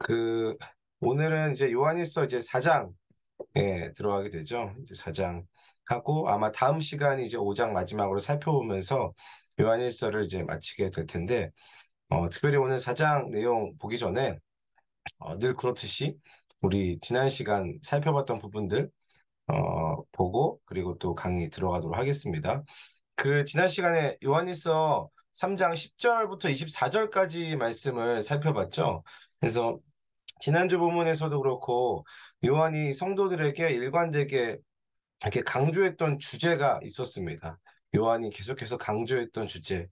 그 오늘은 이제 요한일서 이제 4장에 들어가게 되죠. 이제 4장 하고 아마 다음 시간이 이제 5장 마지막으로 살펴보면서 요한일서를 이제 마치게 될 텐데 특별히 오늘 4장 내용 보기 전에 늘 그렇듯이 우리 지난 시간 살펴봤던 부분들 보고 그리고 또 강의 들어가도록 하겠습니다. 그 지난 시간에 요한일서 3장 10절부터 24절까지 말씀을 살펴봤죠. 그래서 지난주 본문에서도 그렇고 요한이 성도들에게 일관되게 이렇게 강조했던 주제가 있었습니다. 요한이 계속해서 강조했던 주제,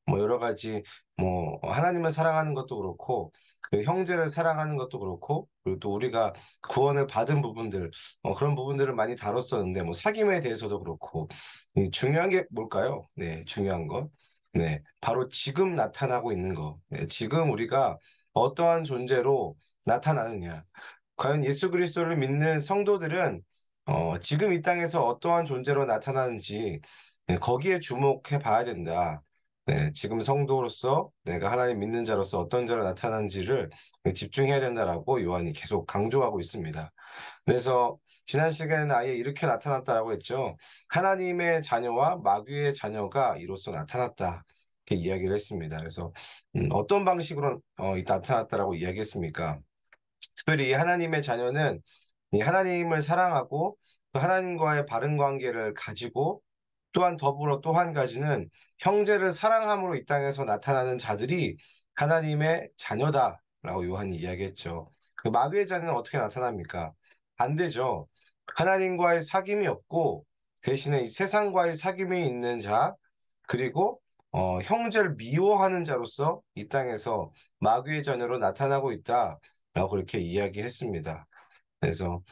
뭐 여러 가지 뭐 하나님을 사랑하는 것도 그렇고 그 형제를 사랑하는 것도 그렇고 그리고 또 우리가 구원을 받은 부분들 그런 부분들을 많이 다뤘었는데 뭐 사귐에 대해서도 그렇고 이 중요한 게 뭘까요? 네, 중요한 것. 네, 바로 지금 나타나고 있는 거. 네, 지금 우리가 어떠한 존재로 나타나느냐. 과연 예수 그리스도를 믿는 성도들은 지금 이 땅에서 어떠한 존재로 나타나는지 네, 거기에 주목해 봐야 된다. 네, 지금 성도로서 내가 하나님 믿는 자로서 어떤 자로 나타나는지를 집중해야 된다라고 요한이 계속 강조하고 있습니다. 그래서 지난 시간에는 아예 이렇게 나타났다라고 했죠. 하나님의 자녀와 마귀의 자녀가 이로써 나타났다. 이렇게 이야기를 했습니다. 그래서 어떤 방식으로 나타났다라고 이야기했습니까? 특별히 이 하나님의 자녀는 이 하나님을 사랑하고 또 하나님과의 바른 관계를 가지고 또한 더불어 또 한 가지는 형제를 사랑함으로 이 땅에서 나타나는 자들이 하나님의 자녀다라고 요한이 이야기했죠. 그 마귀의 자녀는 어떻게 나타납니까? 반대죠. 하나님과의 사귐이 없고 대신에 이 세상과의 사귐이 있는 자 그리고 형제를 미워하는 자로서 이 땅에서 마귀의 자녀로 나타나고 있다라고 그렇게 이야기했습니다. 그래서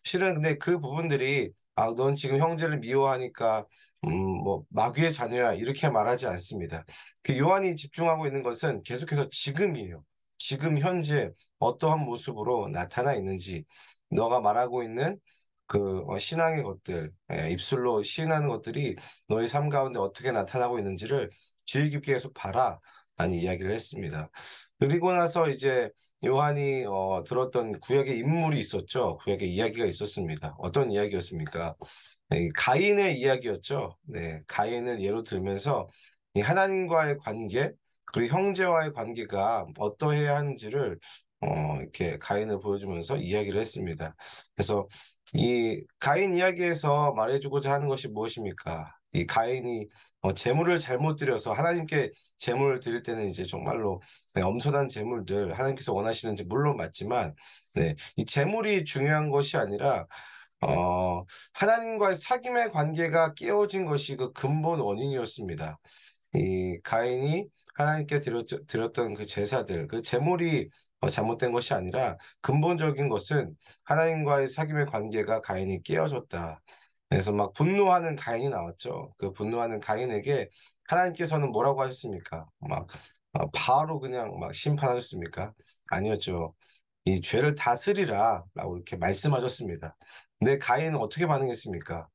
실은 근데 그 부분들이 넌 지금 형제를 미워하니까 뭐 마귀의 자녀야 이렇게 말하지 않습니다. 그 요한이 집중하고 있는 것은 계속해서 지금이에요. 지금 현재 어떠한 모습으로 나타나 있는지 너가 말하고 있는 그 신앙의 것들, 입술로 시인하는 것들이 너의 삶 가운데 어떻게 나타나고 있는지를 주의 깊게 계속 봐라 라는 이야기를 했습니다. 그리고 나서 이제 요한이 들었던 구약의 인물이 있었죠. 구약의 이야기가 있었습니다. 어떤 이야기였습니까? 네, 가인의 이야기였죠. 네, 가인을 예로 들면서 이 하나님과의 관계, 그리고 형제와의 관계가 어떠해야 하는지를 이렇게 가인을 보여주면서 이야기를 했습니다. 그래서 이 가인 이야기에서 말해주고자 하는 것이 무엇입니까? 이 가인이 재물을 잘못 드려서 하나님께 재물을 드릴 때는 이제 정말로 네, 엄청난 재물들 하나님께서 원하시는지 물론 맞지만 네, 이 재물이 중요한 것이 아니라 하나님과의 사귐의 관계가 깨어진 것이 그 근본 원인이었습니다. 이 가인이 하나님께 드렸던 그 제사들, 그 제물이 잘못된 것이 아니라 근본적인 것은 하나님과의 사귐의 관계가 가인이 깨어졌다. 그래서 막 분노하는 가인이 나왔죠. 그 분노하는 가인에게 하나님께서는 뭐라고 하셨습니까? 막 바로 그냥 막 심판하셨습니까? 아니었죠. 이 죄를 다스리라 라고 이렇게 말씀하셨습니다. 근데 가인은 어떻게 반응했습니까?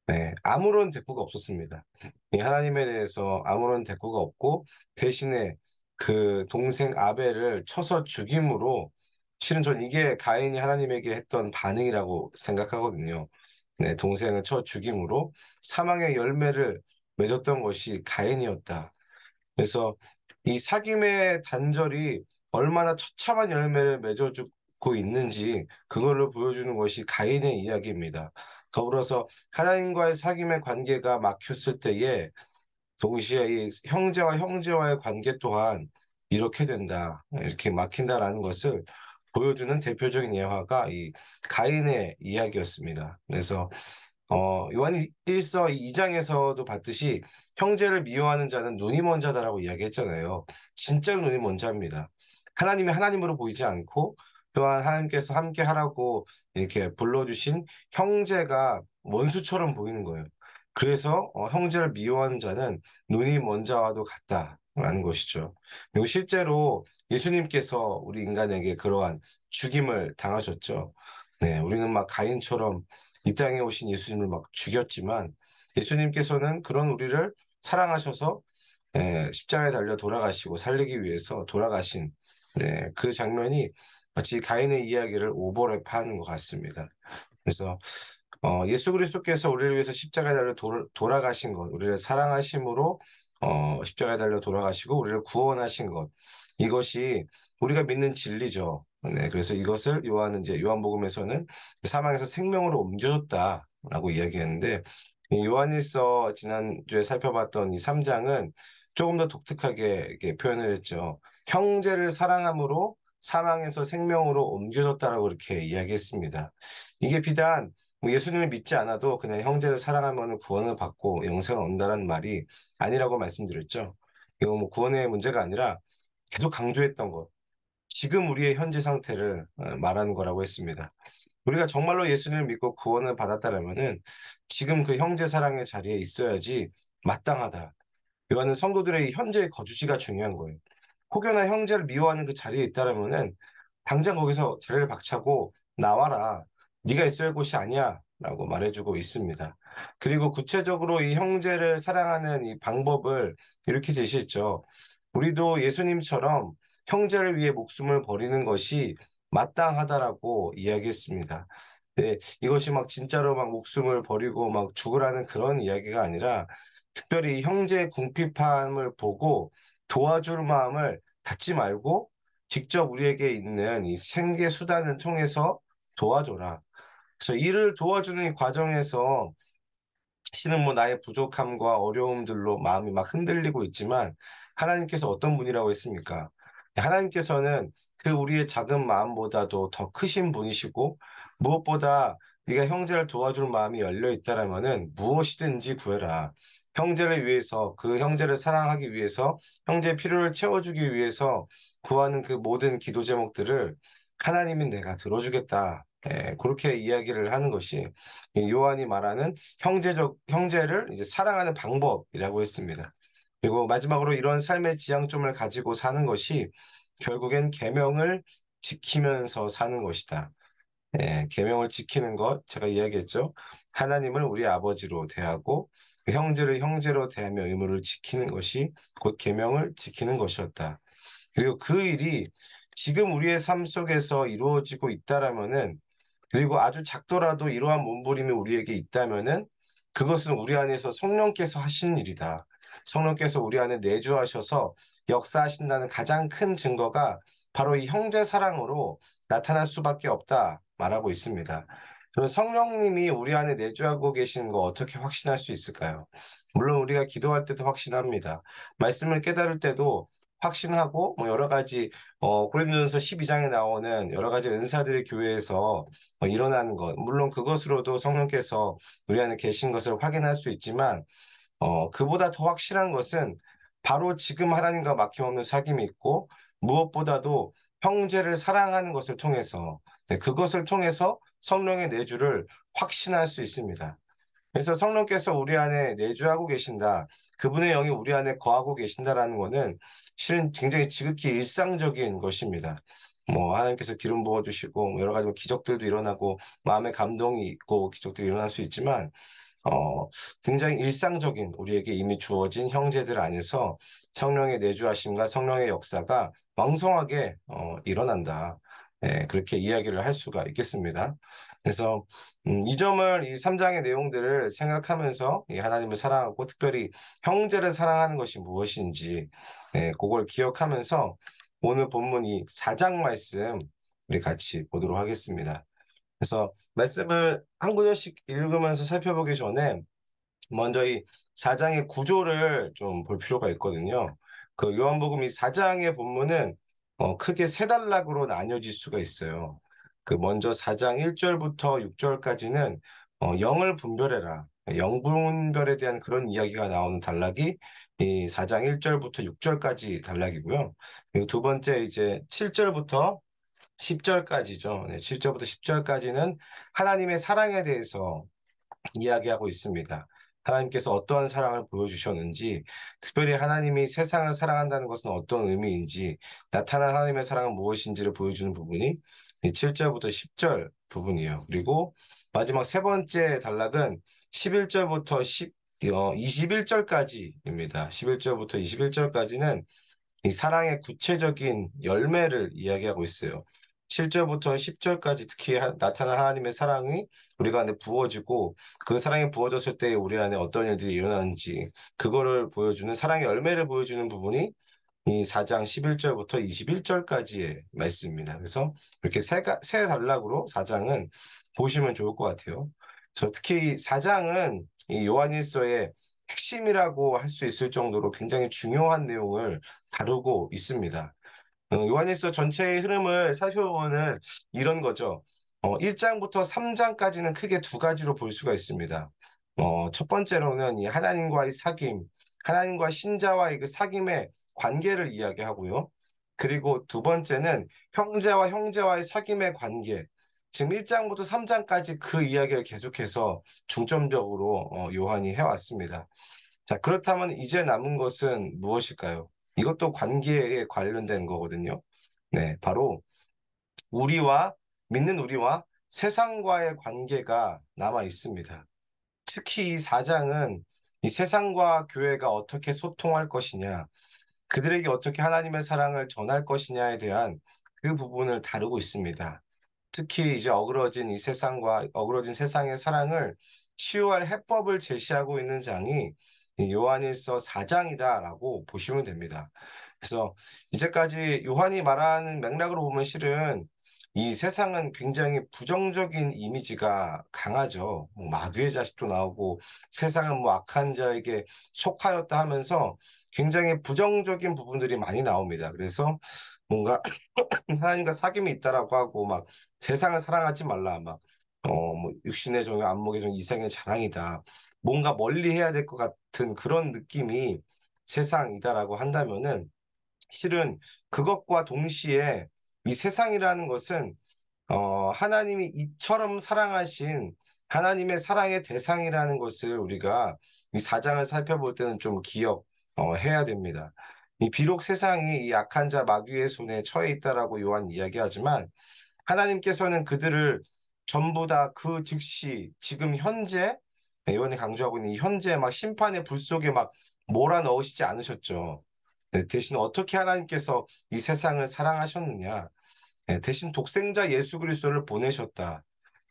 네, 아무런 대꾸가 없었습니다. 이 하나님에 대해서 아무런 대꾸가 없고 대신에 그 동생 아벨을 쳐서 죽임으로 실은 전 이게 가인이 하나님에게 했던 반응이라고 생각하거든요. 네, 동생을 쳐 죽임으로 사망의 열매를 맺었던 것이 가인이었다. 그래서 이 사귐의 단절이 얼마나 처참한 열매를 맺어주고 있는지 그걸로 보여주는 것이 가인의 이야기입니다. 더불어서 하나님과의 사귐의 관계가 막혔을 때에 동시에 이 형제와 형제와의 관계 또한 이렇게 된다, 이렇게 막힌다라는 것을 보여주는 대표적인 예화가 이 가인의 이야기였습니다. 그래서 요한 1서 2장에서도 봤듯이 형제를 미워하는 자는 눈이 먼 자다라고 이야기했잖아요. 진짜로 눈이 먼 자입니다. 하나님이 하나님으로 보이지 않고 또한 하나님께서 함께 하라고 이렇게 불러주신 형제가 원수처럼 보이는 거예요. 그래서 형제를 미워하는 자는 눈이 먼 자와도 같다라는 것이죠. 그리고 실제로 예수님께서 우리 인간에게 그러한 죽임을 당하셨죠. 네, 우리는 막 가인처럼 이 땅에 오신 예수님을 막 죽였지만 예수님께서는 그런 우리를 사랑하셔서 십자가에 달려 돌아가시고 살리기 위해서 돌아가신 네, 그 장면이 마치 가인의 이야기를 오버랩하는 것 같습니다. 그래서 예수 그리스도께서 우리를 위해서 십자가에 달려 돌아가신 것, 우리를 사랑하심으로 십자가에 달려 돌아가시고 우리를 구원하신 것, 이것이 우리가 믿는 진리죠. 네, 그래서 이것을 이제 요한복음에서는 사망에서 생명으로 옮겨졌다라고 이야기했는데, 이 요한일서 지난주에 살펴봤던 이 3장은 조금 더 독특하게 이렇게 표현을 했죠. 형제를 사랑함으로 사망에서 생명으로 옮겨졌다라고 이렇게 이야기했습니다. 이게 비단 뭐 예수님을 믿지 않아도 그냥 형제를 사랑하면 구원을 받고 영생을 얻는다는 말이 아니라고 말씀드렸죠. 이거 뭐 구원의 문제가 아니라 계속 강조했던 것. 지금 우리의 현재 상태를 말하는 거라고 했습니다. 우리가 정말로 예수님을 믿고 구원을 받았다라면은 지금 그 형제 사랑의 자리에 있어야지 마땅하다. 이거는 성도들의 현재의 거주지가 중요한 거예요. 혹여나 형제를 미워하는 그 자리에 있다라면은 당장 거기서 자리를 박차고 나와라. 네가 있어야 할 곳이 아니야. 라고 말해주고 있습니다. 그리고 구체적으로 이 형제를 사랑하는 이 방법을 이렇게 제시했죠. 우리도 예수님처럼 형제를 위해 목숨을 버리는 것이 마땅하다라고 이야기했습니다. 네, 이것이 막 진짜로 막 목숨을 버리고 막 죽으라는 그런 이야기가 아니라 특별히 형제의 궁핍함을 보고 도와줄 마음을 갖지 말고 직접 우리에게 있는 이 생계 수단을 통해서 도와줘라. 그래서 이를 도와주는 이 과정에서 실은 뭐 나의 부족함과 어려움들로 마음이 막 흔들리고 있지만 하나님께서 어떤 분이라고 했습니까? 하나님께서는 그 우리의 작은 마음보다도 더 크신 분이시고 무엇보다 네가 형제를 도와줄 마음이 열려 있다라면은 무엇이든지 구해라. 형제를 위해서 그 형제를 사랑하기 위해서 형제의 필요를 채워주기 위해서 구하는 그 모든 기도 제목들을 하나님이 내가 들어주겠다. 그렇게 이야기를 하는 것이 이 요한이 말하는 형제를 이제 사랑하는 방법이라고 했습니다. 그리고 마지막으로 이런 삶의 지향점을 가지고 사는 것이 결국엔 계명을 지키면서 사는 것이다. 계명을 지키는 것 제가 이야기했죠. 하나님을 우리 아버지로 대하고 그 형제를 형제로 대하며 의무를 지키는 것이 곧 계명을 지키는 것이었다. 그리고 그 일이 지금 우리의 삶 속에서 이루어지고 있다라면은 그리고 아주 작더라도 이러한 몸부림이 우리에게 있다면은 그것은 우리 안에서 성령께서 하시는 일이다. 성령께서 우리 안에 내주하셔서 역사하신다는 가장 큰 증거가 바로 이 형제 사랑으로 나타날 수밖에 없다 말하고 있습니다. 그럼 성령님이 우리 안에 내주하고 계시는 거 어떻게 확신할 수 있을까요? 물론 우리가 기도할 때도 확신합니다. 말씀을 깨달을 때도 확신하고 뭐 여러 가지 고린도전서 12장에 나오는 여러 가지 은사들이 교회에서 일어나는 것. 물론 그것으로도 성령께서 우리 안에 계신 것을 확인할 수 있지만, 그보다 더 확실한 것은 바로 지금 하나님과 막힘없는 사귐이 있고, 무엇보다도 형제를 사랑하는 것을 통해서, 네, 그것을 통해서 성령의 내주를 확신할 수 있습니다. 그래서 성령께서 우리 안에 내주하고 계신다. 그분의 영이 우리 안에 거하고 계신다라는 것은 실은 굉장히 지극히 일상적인 것입니다. 뭐 하나님께서 기름 부어주시고 뭐 여러 가지 뭐 기적들도 일어나고 마음의 감동이 있고 기적들이 일어날 수 있지만 굉장히 일상적인 우리에게 이미 주어진 형제들 안에서 성령의 내주하심과 성령의 역사가 왕성하게 일어난다. 그렇게 이야기를 할 수가 있겠습니다. 그래서 이 점을 이 3장의 내용들을 생각하면서 이 하나님을 사랑하고 특별히 형제를 사랑하는 것이 무엇인지 그걸 기억하면서 오늘 본문 이 4장 말씀 우리 같이 보도록 하겠습니다. 그래서 말씀을 한 구절씩 읽으면서 살펴보기 전에 먼저 이 4장의 구조를 좀 볼 필요가 있거든요. 그 요한복음 이 4장의 본문은 크게 세 단락으로 나뉘어질 수가 있어요. 그 먼저 4장 1절부터 6절까지는 영을 분별해라. 영분별에 대한 그런 이야기가 나오는 단락이 이 4장 1절부터 6절까지 단락이고요. 그리고 두 번째 이제 7절부터 10절까지죠. 네, 7절부터 10절까지는 하나님의 사랑에 대해서 이야기하고 있습니다. 하나님께서 어떠한 사랑을 보여주셨는지, 특별히 하나님이 세상을 사랑한다는 것은 어떤 의미인지, 나타난 하나님의 사랑은 무엇인지를 보여주는 부분이 이 7절부터 10절 부분이에요. 그리고 마지막 세 번째 단락은 11절부터 21절까지입니다. 11절부터 21절까지는 이 사랑의 구체적인 열매를 이야기하고 있어요. 7절부터 10절까지 특히 나타난 하나님의 사랑이 우리가 안에 부어지고 그 사랑이 부어졌을 때 우리 안에 어떤 일들이 일어나는지 그거를 보여주는 사랑의 열매를 보여주는 부분이 이 4장 11절부터 21절까지의 말씀입니다. 그래서 이렇게 세 단락으로 4장은 보시면 좋을 것 같아요. 그래서 특히 4장은 이 요한일서의 핵심이라고 할 수 있을 정도로 굉장히 중요한 내용을 다루고 있습니다. 요한일서 전체의 흐름을 살펴보면은 이런 거죠. 1장부터 3장까지는 크게 두 가지로 볼 수가 있습니다. 첫 번째로는 이 하나님과의 사귐, 하나님과 신자와의 그 사귐의 관계를 이야기하고요. 그리고 두 번째는 형제와 형제와의 사귐의 관계. 지금 1장부터 3장까지 그 이야기를 계속해서 중점적으로 요한이 해왔습니다. 자, 그렇다면 이제 남은 것은 무엇일까요? 이것도 관계에 관련된 거거든요. 네, 바로 우리와, 믿는 우리와 세상과의 관계가 남아 있습니다. 특히 이 4장은 이 세상과 교회가 어떻게 소통할 것이냐, 그들에게 어떻게 하나님의 사랑을 전할 것이냐에 대한 그 부분을 다루고 있습니다. 특히 이제 어그러진 세상의 사랑을 치유할 해법을 제시하고 있는 장이 이 요한일서 4장이다라고 보시면 됩니다. 그래서 이제까지 요한이 말하는 맥락으로 보면 실은 이 세상은 굉장히 부정적인 이미지가 강하죠. 뭐 마귀의 자식도 나오고 세상은 뭐 악한 자에게 속하였다 하면서 굉장히 부정적인 부분들이 많이 나옵니다. 그래서 뭔가 하나님과 사귐이 있다라고 하고 막 세상을 사랑하지 말라 막 뭐 육신의 종이 안목의 종 이생의 자랑이다. 뭔가 멀리 해야 될 것 같은 그런 느낌이 세상이다라고 한다면은 실은 그것과 동시에 이 세상이라는 것은 하나님이 이처럼 사랑하신 하나님의 사랑의 대상이라는 것을 우리가 이 사장을 살펴볼 때는 좀 해야 됩니다. 이 비록 세상이 이 악한 자 마귀의 손에 처해 있다라고 요한 이야기하지만 하나님께서는 그들을 전부 다 그 즉시 지금 현재 요한이 강조하고 있는 이 현재 막 심판의 불 속에 막 몰아넣으시지 않으셨죠. 네, 대신 어떻게 하나님께서 이 세상을 사랑하셨느냐? 네, 대신 독생자 예수 그리스도를 보내셨다.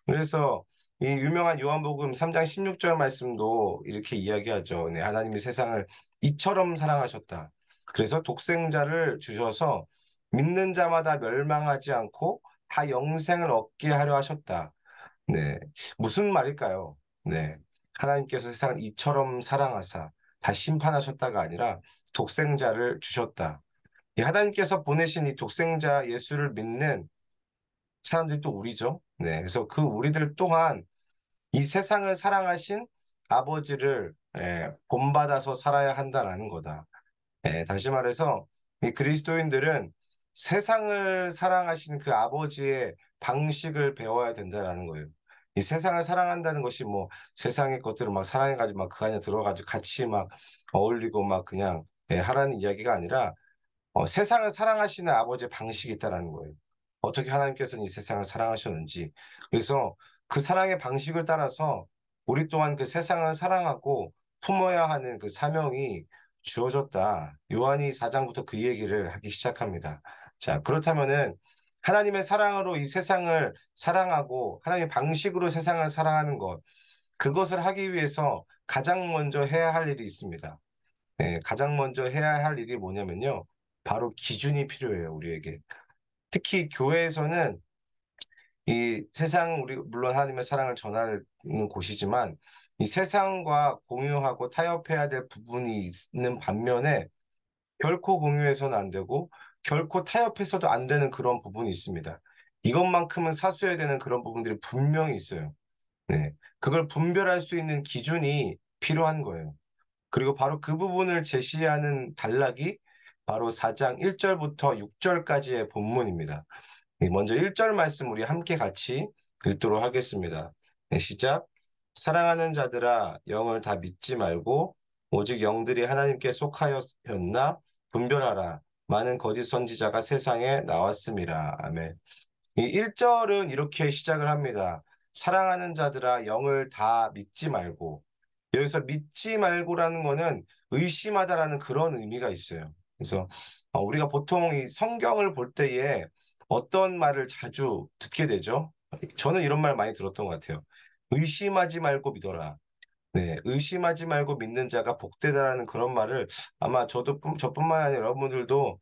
그래서 이 유명한 요한복음 3장 16절 말씀도 이렇게 이야기하죠. 네, 하나님이 세상을 이처럼 사랑하셨다. 그래서 독생자를 주셔서 믿는 자마다 멸망하지 않고 다 영생을 얻게 하려 하셨다. 네, 무슨 말일까요? 네, 하나님께서 세상을 이처럼 사랑하사 다 심판하셨다가 아니라 독생자를 주셨다. 이 하나님께서 보내신 이 독생자 예수를 믿는 사람들이 또 우리죠. 네, 그래서 그 우리들 또한 이 세상을 사랑하신 아버지를 본받아서 살아야 한다라는 거다. 다시 말해서 이 그리스도인들은 세상을 사랑하신 그 아버지의 방식을 배워야 된다라는 거예요. 이 세상을 사랑한다는 것이 뭐 세상의 것들을 막 사랑해가지고 막 그 안에 들어가지고 같이 막 어울리고 막 그냥 하라는 이야기가 아니라 세상을 사랑하시는 아버지의 방식이 있다라는 거예요. 어떻게 하나님께서는 이 세상을 사랑하셨는지. 그래서 그 사랑의 방식을 따라서 우리 또한 그 세상을 사랑하고 품어야 하는 그 사명이 주어졌다. 요한이 4장부터 그 얘기를 하기 시작합니다. 자, 그렇다면은 하나님의 사랑으로 이 세상을 사랑하고 하나님의 방식으로 세상을 사랑하는 것, 그것을 하기 위해서 가장 먼저 해야 할 일이 있습니다. 가장 먼저 해야 할 일이 뭐냐면요. 바로 기준이 필요해요, 우리에게. 특히 교회에서는 이 세상, 우리, 물론 하나님의 사랑을 전하는 곳이지만 이 세상과 공유하고 타협해야 될 부분이 있는 반면에 결코 공유해서는 안 되고 결코 타협해서도 안 되는 그런 부분이 있습니다. 이것만큼은 사수해야 되는 그런 부분들이 분명히 있어요. 네. 그걸 분별할 수 있는 기준이 필요한 거예요. 그리고 바로 그 부분을 제시하는 단락이 바로 4장 1절부터 6절까지의 본문입니다. 네, 먼저 1절 말씀 우리 함께 같이 읽도록 하겠습니다. 네, 시작. 사랑하는 자들아 영을 다 믿지 말고 오직 영들이 하나님께 속하였나 분별하라. 많은 거짓 선지자가 세상에 나왔습니다. 아멘. 이 1절은 이렇게 시작을 합니다. 사랑하는 자들아 영을 다 믿지 말고 여기서 믿지 말고라는 거는 의심하다라는 그런 의미가 있어요. 그래서 우리가 보통 이 성경을 볼 때에 어떤 말을 자주 듣게 되죠? 저는 이런 말 많이 들었던 것 같아요. 의심하지 말고 믿어라. 네, 의심하지 말고 믿는 자가 복되다라는 그런 말을 아마 저뿐만 아니라 여러분들도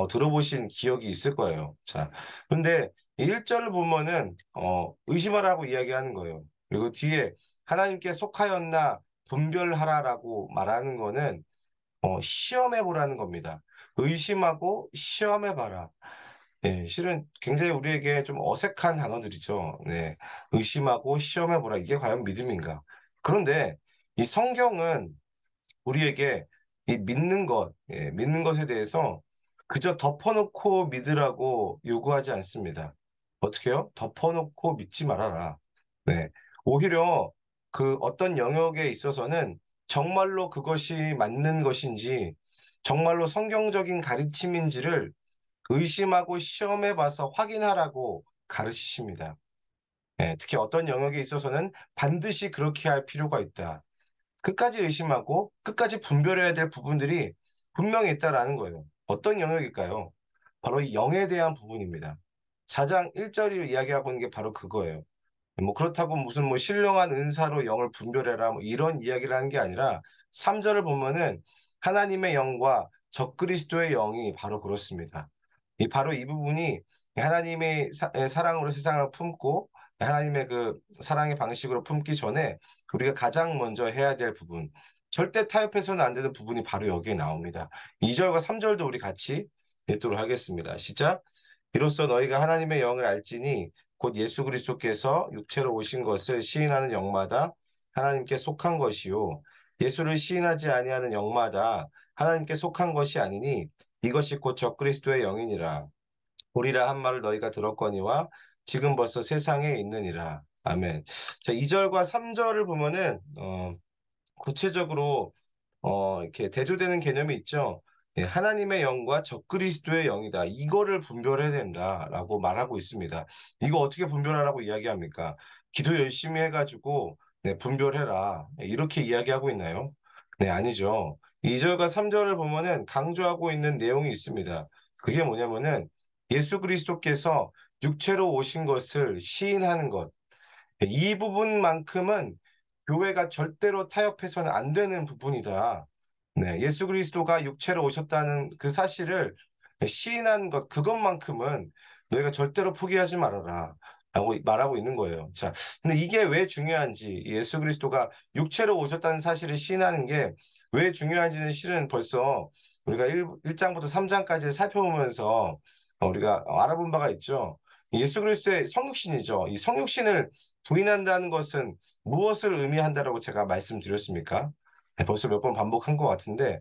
들어보신 기억이 있을 거예요. 자, 근데 1절을 보면은 의심하라고 이야기하는 거예요. 그리고 뒤에 하나님께 속하였나 분별하라라고 말하는 거는 시험해 보라는 겁니다. 의심하고 시험해 봐라. 네, 실은 굉장히 우리에게 좀 어색한 단어들이죠. 네, 의심하고 시험해 보라. 이게 과연 믿음인가? 그런데 이 성경은 우리에게 이 믿는 것, 믿는 것에 대해서 그저 덮어놓고 믿으라고 요구하지 않습니다. 어떻게요? 덮어놓고 믿지 말아라. 네. 오히려 그 어떤 영역에 있어서는 정말로 그것이 맞는 것인지, 정말로 성경적인 가르침인지를 의심하고 시험해 봐서 확인하라고 가르치십니다. 특히 어떤 영역에 있어서는 반드시 그렇게 할 필요가 있다. 끝까지 의심하고 끝까지 분별해야 될 부분들이 분명히 있다라는 거예요. 어떤 영역일까요? 바로 이 영에 대한 부분입니다. 4장 1절이 이야기하고 있는 게 바로 그거예요. 뭐 그렇다고 무슨 뭐 신령한 은사로 영을 분별해라 뭐 이런 이야기를 하는 게 아니라 3절을 보면은 하나님의 영과 적그리스도의 영이 바로 그렇습니다. 바로 이 부분이 하나님의 사랑으로 세상을 품고 하나님의 그 사랑의 방식으로 품기 전에 우리가 가장 먼저 해야 될 부분, 절대 타협해서는 안 되는 부분이 바로 여기에 나옵니다. 2절과 3절도 우리 같이 읽도록 하겠습니다. 시작. 이로써 너희가 하나님의 영을 알지니 곧 예수 그리스도께서 육체로 오신 것을 시인하는 영마다 하나님께 속한 것이요 예수를 시인하지 아니하는 영마다 하나님께 속한 것이 아니니 이것이 곧 적그리스도의 영이니라. 보리라 한 말을 너희가 들었거니와 지금 벌써 세상에 있느니라. 아멘. 자, 2절과 3절을 보면은 구체적으로 이렇게 대조되는 개념이 있죠. 예, 하나님의 영과 적그리스도의 영이다. 이거를 분별해야 된다라고 말하고 있습니다. 이거 어떻게 분별하라고 이야기합니까? 기도 열심히 해가지고 네, 분별해라. 예, 이렇게 이야기하고 있나요? 네, 아니죠. 2절과 3절을 보면은 강조하고 있는 내용이 있습니다. 그게 뭐냐면은 예수 그리스도께서 육체로 오신 것을 시인하는 것. 이 부분만큼은 교회가 절대로 타협해서는 안 되는 부분이다. 네, 예수 그리스도가 육체로 오셨다는 그 사실을 시인한 것, 그것만큼은 너희가 절대로 포기하지 말아라. 라고 말하고 있는 거예요. 자, 근데 이게 왜 중요한지, 예수 그리스도가 육체로 오셨다는 사실을 시인하는 게 왜 중요한지는 실은 벌써 우리가 1장부터 3장까지 살펴보면서 우리가 알아본 바가 있죠. 예수 그리스도의 성육신이죠. 이 성육신을 부인한다는 것은 무엇을 의미한다라고 제가 말씀드렸습니까? 네, 벌써 몇 번 반복한 것 같은데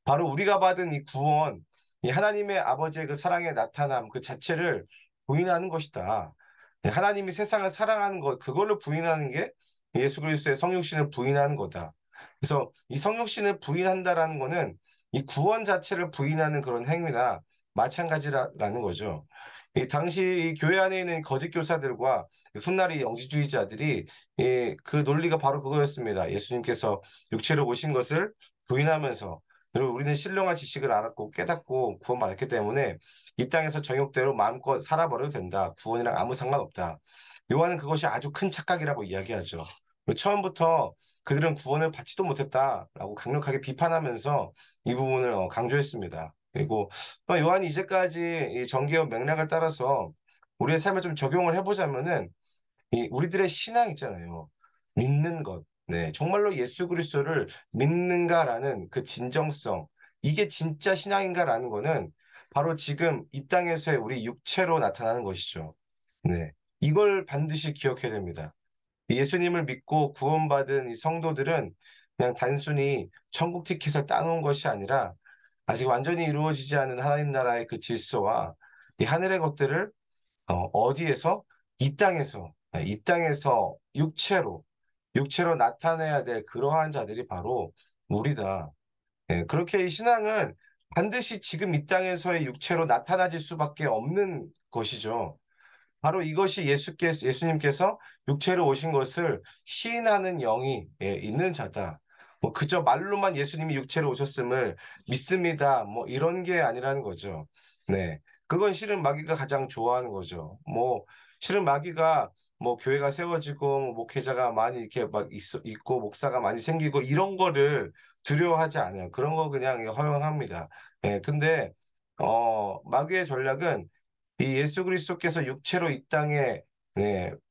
바로 우리가 받은 이 구원, 이 하나님의 아버지의 그 사랑의 나타남 그 자체를 부인하는 것이다. 네, 하나님이 세상을 사랑하는 것, 그걸로 부인하는 게 예수 그리스도의 성육신을 부인하는 거다. 그래서 이 성육신을 부인한다라는 거는 이 구원 자체를 부인하는 그런 행위나 마찬가지라는 거죠. 이 당시 이 교회 안에 있는 거짓 교사들과 훗날이 영지주의자들이 그 논리가 바로 그거였습니다. 예수님께서 육체로 오신 것을 부인하면서 그리고 우리는 신령한 지식을 알았고 깨닫고 구원받았기 때문에 이 땅에서 정욕대로 마음껏 살아버려도 된다. 구원이랑 아무 상관없다. 요한은 그것이 아주 큰 착각이라고 이야기하죠. 그리고 처음부터 그들은 구원을 받지도 못했다라고 강력하게 비판하면서 이 부분을 강조했습니다. 그리고 또 요한이 이제까지 이 정계와 맥락을 따라서 우리의 삶에 좀 적용을 해보자면은 이 우리들의 신앙 있잖아요. 믿는 것. 네, 정말로 예수 그리스도를 믿는가라는 그 진정성. 이게 진짜 신앙인가라는 거는 바로 지금 이 땅에서의 우리 육체로 나타나는 것이죠. 네. 이걸 반드시 기억해야 됩니다. 예수님을 믿고 구원받은 이 성도들은 그냥 단순히 천국 티켓을 따놓은 것이 아니라 아직 완전히 이루어지지 않은 하나님 나라의 그 질서와 이 하늘의 것들을 어디에서? 이 땅에서 육체로 나타내야 될 그러한 자들이 바로 우리다. 예, 그렇게 이 신앙은 반드시 지금 이 땅에서의 육체로 나타나질 수밖에 없는 것이죠. 바로 이것이 예수님께서 육체로 오신 것을 시인하는 영이 있는 자다. 뭐 그저 말로만 예수님이 육체로 오셨음을 믿습니다. 뭐 이런 게 아니라는 거죠. 네. 그건 실은 마귀가 가장 좋아하는 거죠. 뭐 실은 마귀가 뭐 교회가 세워지고 뭐 목회자가 많이 이렇게 막 있고 목사가 많이 생기고 이런 거를 두려워하지 않아요. 그런 거 그냥 허용합니다. 예, 근데 마귀의 전략은 이 예수 그리스도께서 육체로 이 땅에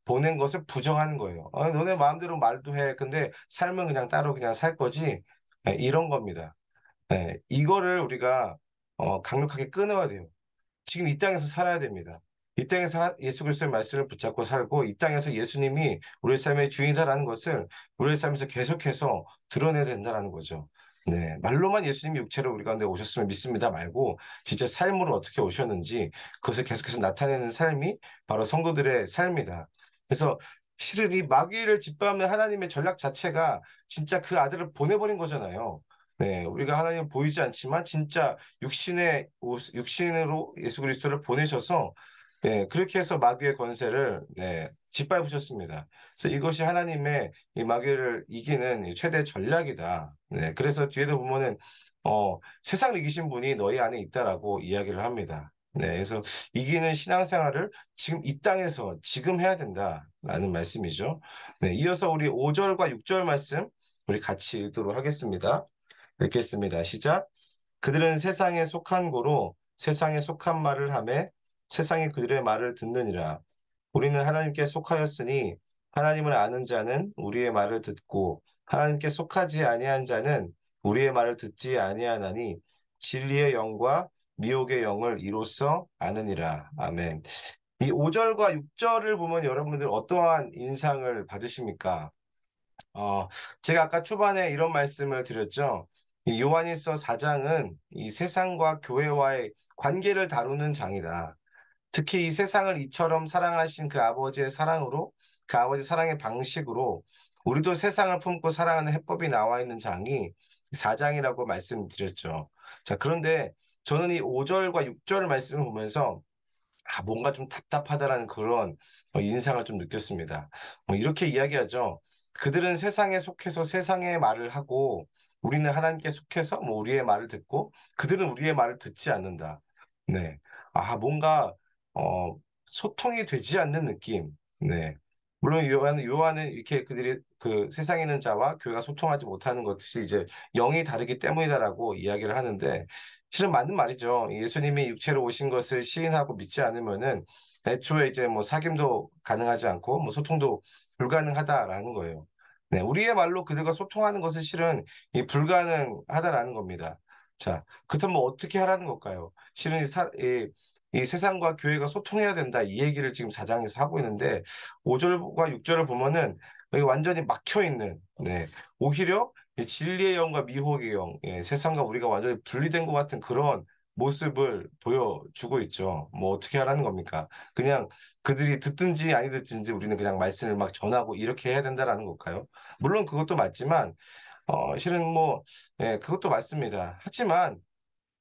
보낸 것을 부정하는 거예요. 너네 마음대로 말도 해. 근데 삶은 그냥 따로 그냥 살 거지. 이런 겁니다. 이거를 우리가 강력하게 끊어야 돼요. 지금 이 땅에서 살아야 됩니다. 이 땅에서 예수 그리스도의 말씀을 붙잡고 살고 이 땅에서 예수님이 우리의 삶의 주인이다라는 것을 우리의 삶에서 계속해서 드러내야 된다라는 거죠. 네, 말로만 예수님이 육체로 우리 가운데 오셨음을 믿습니다 말고 진짜 삶으로 어떻게 오셨는지 그것을 계속해서 나타내는 삶이 바로 성도들의 삶이다. 그래서 실은 이 마귀를 짓밟는 하나님의 전략 자체가 진짜 그 아들을 보내버린 거잖아요. 네, 우리가 하나님 보이지 않지만 진짜 육신으로 예수 그리스도를 보내셔서 그렇게 해서 마귀의 권세를 짓밟으셨습니다. 그래서 이것이 하나님의 이 마귀를 이기는 이 최대 전략이다. 네, 그래서 뒤에도 보면은 세상을 이기신 분이 너희 안에 있다라고 이야기를 합니다. 네, 그래서 이기는 신앙생활을 지금 이 땅에서 지금 해야 된다라는 말씀이죠. 네, 이어서 우리 5절과 6절 말씀 우리 같이 읽도록 하겠습니다. 읽겠습니다. 시작. 그들은 세상에 속한 고로 세상에 속한 말을 하매 세상이 그들의 말을 듣느니라. 우리는 하나님께 속하였으니 하나님을 아는 자는 우리의 말을 듣고 하나님께 속하지 아니한 자는 우리의 말을 듣지 아니하나니 진리의 영과 미혹의 영을 이로써 아느니라. 아멘. 이 5절과 6절을 보면 여러분들 어떠한 인상을 받으십니까? 어, 제가 아까 초반에 이런 말씀을 드렸죠. 이 요한일서 4장은 이 세상과 교회와의 관계를 다루는 장이다. 특히 이 세상을 이처럼 사랑하신 그 아버지의 사랑으로, 그 아버지 사랑의 방식으로 우리도 세상을 품고 사랑하는 해법이 나와 있는 장이 4장이라고 말씀드렸죠. 자, 그런데 저는 이 5절과 6절 말씀을 보면서 뭔가 좀 답답하다라는 그런 인상을 좀 느꼈습니다. 이렇게 이야기하죠. 그들은 세상에 속해서 세상의 말을 하고 우리는 하나님께 속해서 뭐 우리의 말을 듣고 그들은 우리의 말을 듣지 않는다. 네. 뭔가 어, 소통이 되지 않는 느낌. 네. 물론 요한은 이렇게 그들이 그 세상에 있는 자와 교회가 소통하지 못하는 것이 이제 영이 다르기 때문이다라고 이야기를 하는데 실은 맞는 말이죠. 예수님이 육체로 오신 것을 시인하고 믿지 않으면은 애초에 이제 뭐 사귐도 가능하지 않고 뭐 소통도 불가능하다라는 거예요. 네, 우리의 말로 그들과 소통하는 것은 실은 이 불가능하다라는 겁니다. 자, 그렇다면 뭐 어떻게 하라는 걸까요? 실은 이 세상과 교회가 소통해야 된다 이 얘기를 지금 사장에서 하고 있는데 5절과 6절을 보면은 여기 완전히 막혀 있는 오히려 이 진리의 영과 미혹의 영, 세상과 우리가 완전히 분리된 것 같은 그런 모습을 보여주고 있죠. 뭐 어떻게 하라는 겁니까? 그냥 그들이 듣든지 아니 듣든지 우리는 그냥 말씀을 막 전하고 이렇게 해야 된다라는 걸까요? 물론 그것도 맞지만 실은 뭐 그것도 맞습니다. 하지만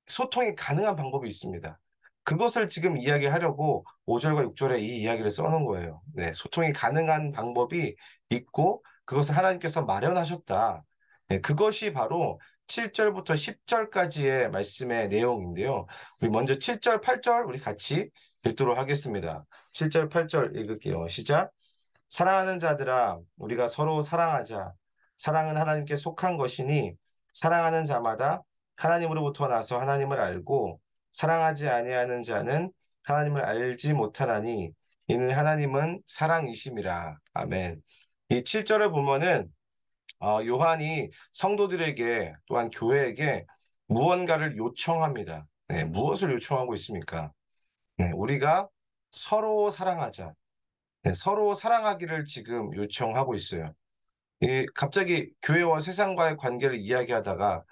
소통이 가능한 방법이 있습니다. 그것을 지금 이야기하려고 5절과 6절에 이 이야기를 써놓은 거예요. 네, 소통이 가능한 방법이 있고 그것을 하나님께서 마련하셨다. 네, 그것이 바로 7절부터 10절까지의 말씀의 내용인데요. 우리 먼저 7절, 8절 우리 같이 읽도록 하겠습니다. 7절, 8절 읽을게요. 시작. 사랑하는 자들아, 우리가 서로 사랑하자. 사랑은 하나님께 속한 것이니 사랑하는 자마다 하나님으로부터 나서 하나님을 알고 사랑하지 아니하는 자는 하나님을 알지 못하나니 이는 하나님은 사랑이심이라. 아멘. 이 7절을 보면은 요한이 성도들에게 또한 교회에게 무언가를 요청합니다. 네, 무엇을 요청하고 있습니까? 네, 우리가 서로 사랑하자. 네, 서로 사랑하기를 지금 요청하고 있어요. 갑자기 교회와 세상과의 관계를 이야기하다가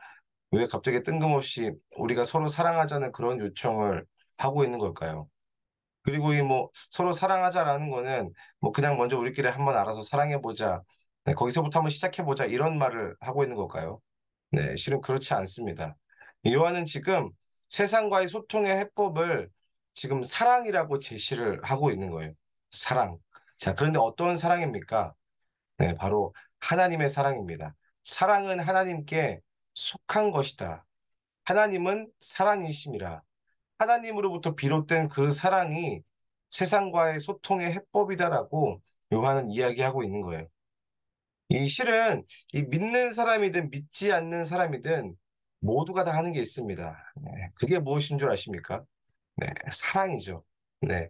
왜 갑자기 뜬금없이 우리가 서로 사랑하자는 그런 요청을 하고 있는 걸까요? 그리고 이 뭐 서로 사랑하자라는 거는 뭐 그냥 먼저 우리끼리 한번 알아서 사랑해보자. 네, 거기서부터 한번 시작해보자. 이런 말을 하고 있는 걸까요? 네, 실은 그렇지 않습니다. 요한은 지금 세상과의 소통의 해법을 지금 사랑이라고 제시를 하고 있는 거예요. 사랑. 자, 그런데 어떤 사랑입니까? 네, 바로 하나님의 사랑입니다. 사랑은 하나님께 속한 것이다. 하나님은 사랑이심이라. 하나님으로부터 비롯된 그 사랑이 세상과의 소통의 해법이다라고 요한은 이야기하고 있는 거예요. 이 실은 이 믿는 사람이든 믿지 않는 사람이든 모두가 다 하는 게 있습니다. 네, 그게 무엇인 줄 아십니까? 네, 사랑이죠. 네.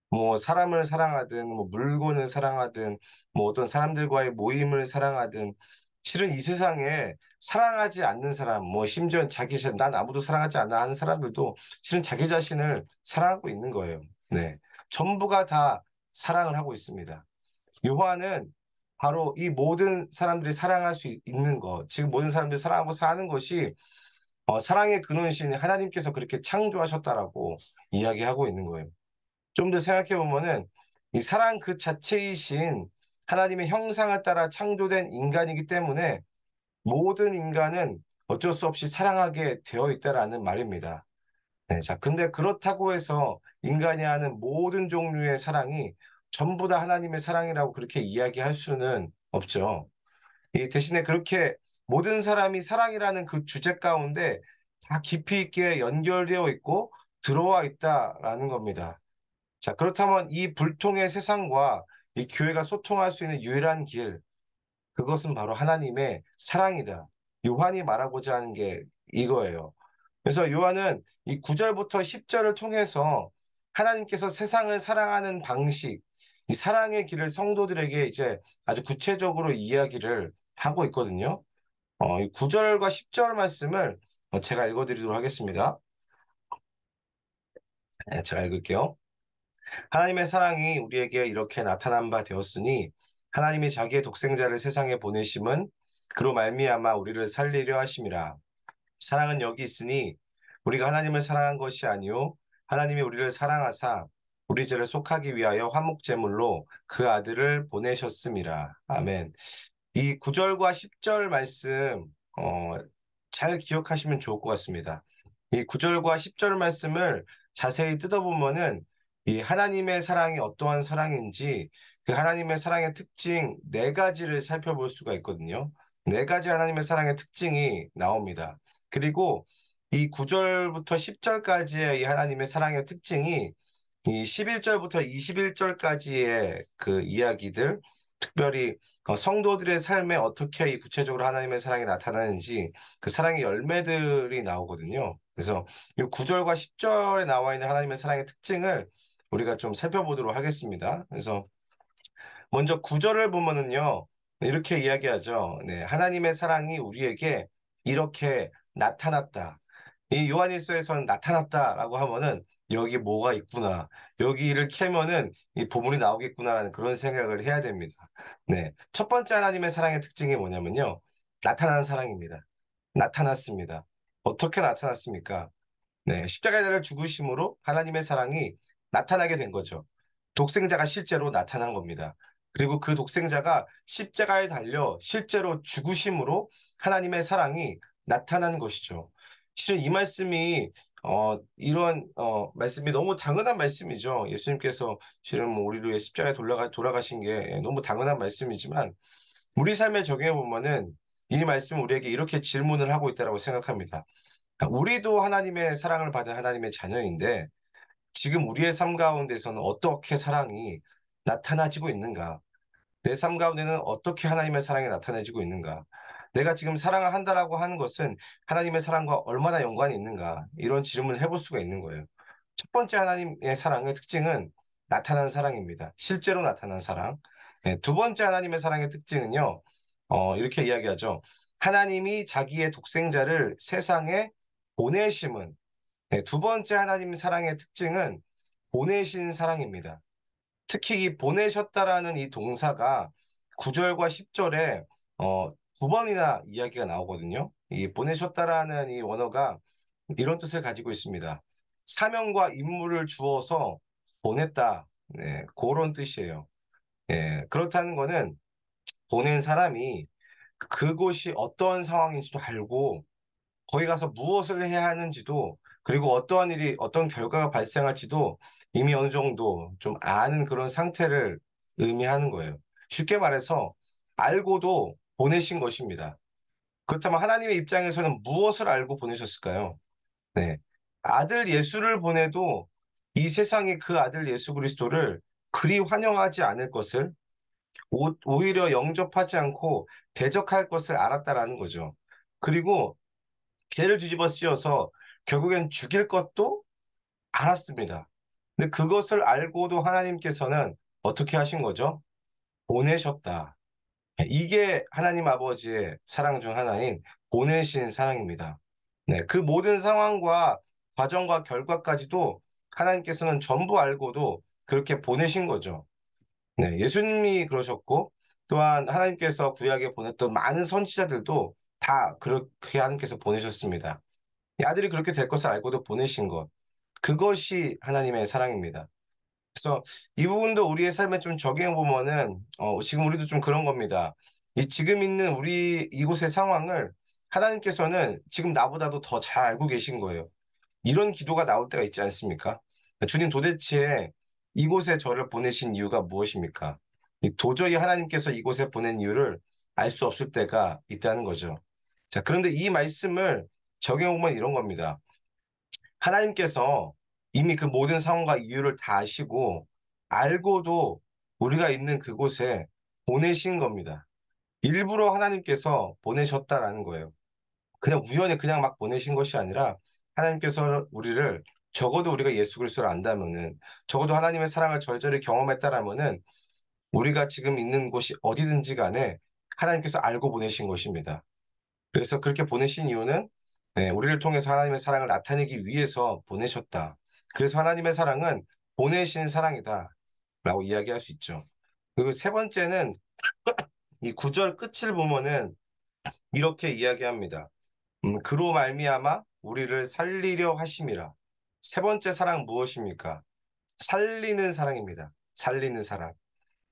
뭐 사람을 사랑하든 뭐 물건을 사랑하든 뭐 어떤 사람들과의 모임을 사랑하든 실은 이 세상에 사랑하지 않는 사람 뭐 심지어 자기 자신 난 아무도 사랑하지 않아 하는 사람들도 실은 자기 자신을 사랑하고 있는 거예요. 네. 전부가 다 사랑을 하고 있습니다. 요한은 바로 이 모든 사람들이 사랑할 수 있는 것, 지금 모든 사람들이 사랑하고 사는 것이 사랑의 근원이신 하나님께서 그렇게 창조하셨다라고 이야기하고 있는 거예요. 좀 더 생각해 보면은 이 사랑 그 자체이신 하나님의 형상을 따라 창조된 인간이기 때문에 모든 인간은 어쩔 수 없이 사랑하게 되어 있다라는 말입니다. 네, 자, 근데 그렇다고 해서 인간이 하는 모든 종류의 사랑이 전부 다 하나님의 사랑이라고 그렇게 이야기할 수는 없죠. 이 대신에 그렇게 모든 사람이 사랑이라는 그 주제 가운데 다 깊이 있게 연결되어 있고 들어와 있다라는 겁니다. 자, 그렇다면 이 불통의 세상과 이 교회가 소통할 수 있는 유일한 길, 그것은 바로 하나님의 사랑이다. 요한이 말하고자 하는 게 이거예요. 그래서 요한은 이 9절부터 10절을 통해서 하나님께서 세상을 사랑하는 방식, 이 사랑의 길을 성도들에게 이제 아주 구체적으로 이야기를 하고 있거든요. 이 9절과 10절 말씀을 제가 읽어드리도록 하겠습니다. 네, 제가 읽을게요. 하나님의 사랑이 우리에게 이렇게 나타난 바 되었으니 하나님이 자기의 독생자를 세상에 보내심은 그로 말미암아 우리를 살리려 하심이라. 사랑은 여기 있으니 우리가 하나님을 사랑한 것이 아니요 하나님이 우리를 사랑하사 우리 죄를 속하기 위하여 화목제물로 그 아들을 보내셨음이라. 아멘. 이 9절과 10절 말씀 잘 기억하시면 좋을 것 같습니다. 이 9절과 10절 말씀을 자세히 뜯어보면은 이 하나님의 사랑이 어떠한 사랑인지 그 하나님의 사랑의 특징 네 가지를 살펴볼 수가 있거든요. 네 가지 하나님의 사랑의 특징이 나옵니다. 그리고 이 9절부터 10절까지의 이 하나님의 사랑의 특징이 이 11절부터 21절까지의 그 이야기들, 특별히 성도들의 삶에 어떻게 이 구체적으로 하나님의 사랑이 나타나는지 그 사랑의 열매들이 나오거든요. 그래서 이 9절과 10절에 나와 있는 하나님의 사랑의 특징을 우리가 좀 살펴보도록 하겠습니다. 그래서 먼저 9절을 보면은요, 이렇게 이야기하죠. 네, 하나님의 사랑이 우리에게 이렇게 나타났다. 이 요한일서에서는 나타났다라고 하면은 여기 뭐가 있구나. 여기를 캐면은 이 부분이 나오겠구나라는 그런 생각을 해야 됩니다. 네. 첫 번째 하나님의 사랑의 특징이 뭐냐면요. 나타난 사랑입니다. 나타났습니다. 어떻게 나타났습니까? 네. 십자가에 달려 죽으심으로 하나님의 사랑이 나타나게 된 거죠. 독생자가 실제로 나타난 겁니다. 그리고 그 독생자가 십자가에 달려 실제로 죽으심으로 하나님의 사랑이 나타난 것이죠. 실은 이 말씀이 이런 말씀이 너무 당연한 말씀이죠. 예수님께서 실은 뭐 우리를 위해 십자가에 돌아가신 게 너무 당연한 말씀이지만 우리 삶에 적용해 보면은 이 말씀은 우리에게 이렇게 질문을 하고 있다고 생각합니다. 우리도 하나님의 사랑을 받은 하나님의 자녀인데 지금 우리의 삶 가운데서는 어떻게 사랑이 나타나지고 있는가? 내 삶 가운데는 어떻게 하나님의 사랑이 나타내지고 있는가? 내가 지금 사랑을 한다라고 하는 것은 하나님의 사랑과 얼마나 연관이 있는가? 이런 질문을 해볼 수가 있는 거예요. 첫 번째 하나님의 사랑의 특징은 나타난 사랑입니다. 실제로 나타난 사랑. 네, 두 번째 하나님의 사랑의 특징은요, 이렇게 이야기하죠. 하나님이 자기의 독생자를 세상에 보내심은, 네, 두 번째 하나님 사랑의 특징은 보내신 사랑입니다. 특히 이 보내셨다라는 이 동사가 9절과 10절에 두 번이나 이야기가 나오거든요. 이 보내셨다라는 이 원어가 이런 뜻을 가지고 있습니다. 사명과 임무를 주어서 보냈다. 네, 그런 뜻이에요. 예, 그렇다는 거는 보낸 사람이 그곳이 어떤 상황인지도 알고 거기 가서 무엇을 해야 하는지도 그리고 어떠한 일이 어떤 결과가 발생할지도 이미 어느 정도 좀 아는 그런 상태를 의미하는 거예요. 쉽게 말해서 알고도 보내신 것입니다. 그렇다면 하나님의 입장에서는 무엇을 알고 보내셨을까요? 네. 아들 예수를 보내도 이 세상이 그 아들 예수 그리스도를 그리 환영하지 않을 것을, 오히려 영접하지 않고 대적할 것을 알았다라는 거죠. 그리고 죄를 뒤집어 씌워서 결국엔 죽일 것도 알았습니다. 근데 그것을 알고도 하나님께서는 어떻게 하신 거죠? 보내셨다. 이게 하나님 아버지의 사랑 중 하나인 보내신 사랑입니다. 네, 그 모든 상황과 과정과 결과까지도 하나님께서는 전부 알고도 그렇게 보내신 거죠. 네, 예수님이 그러셨고, 또한 하나님께서 구약에 보냈던 많은 선지자들도 다 그렇게 하나님께서 보내셨습니다. 이 아들이 그렇게 될 것을 알고도 보내신 것. 그것이 하나님의 사랑입니다. 그래서 이 부분도 우리의 삶에 좀 적용해 보면은, 지금 우리도 좀 그런 겁니다. 이 지금 있는 우리 이곳의 상황을 하나님께서는 지금 나보다도 더 잘 알고 계신 거예요. 이런 기도가 나올 때가 있지 않습니까? 주님, 도대체 이곳에 저를 보내신 이유가 무엇입니까? 도저히 하나님께서 이곳에 보낸 이유를 알 수 없을 때가 있다는 거죠. 자, 그런데 이 말씀을 적용해 보면 이런 겁니다. 하나님께서 이미 그 모든 상황과 이유를 다 아시고 알고도 우리가 있는 그곳에 보내신 겁니다. 일부러 하나님께서 보내셨다라는 거예요. 그냥 우연히 그냥 막 보내신 것이 아니라 하나님께서 우리를, 적어도 우리가 예수 그리스도를 안다면은, 적어도 하나님의 사랑을 절절히 경험했다라면은 우리가 지금 있는 곳이 어디든지 간에 하나님께서 알고 보내신 것입니다. 그래서 그렇게 보내신 이유는, 우리를 통해서 하나님의 사랑을 나타내기 위해서 보내셨다. 그래서 하나님의 사랑은 보내신 사랑이다. 라고 이야기할 수 있죠. 그리고 세 번째는 이 구절 끝을 보면은 이렇게 이야기합니다. 그로 말미암아 우리를 살리려 하심이라. 세 번째 사랑 무엇입니까? 살리는 사랑입니다. 살리는 사랑.